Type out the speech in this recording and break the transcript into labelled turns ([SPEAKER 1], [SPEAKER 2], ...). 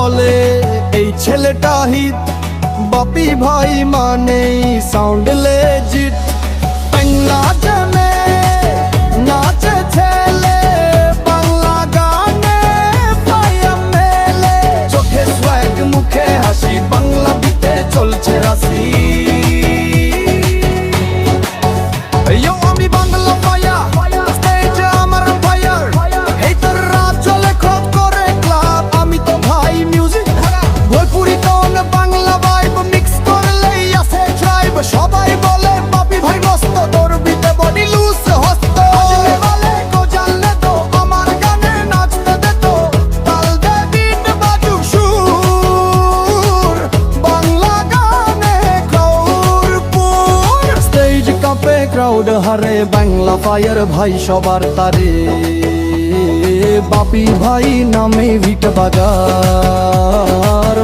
[SPEAKER 1] বলে এই ছেলেটা হিট, বাপি ভাই মানে সাউন্ড লেজিট। বাংলা জানে নাচে ছেলে, বাংলা গানে পায়া মেলে, চোখে সোয়াগ মুখে হাসি, বাংলা বিটে চলছে রাশি। আমি বাংলা ফায়ার, স্টেজে আমার ফায়ার, এই তোর রাত চলে খপ করে ক্লাব। আমি তো ভাই music Bhojpuri tone Bangla vibe mix করলেই আসে ট্রাইব। সবাই বলে বাপি ভাই মস্ত, তোর বিতে বডি লুজ হস্ত। আজলে বলে কো জানলে তো আমার গানে নাচতে দে তো, তাল দে বিট বাজুক সুর, বাংলা গানে ক্রাউডপুর। স্টেজ কাঁপে ক্রাউড হারে, বাংলা ফায়ার ভাই সবার তারে। বাপি ভাই নামে ভিট বাজার।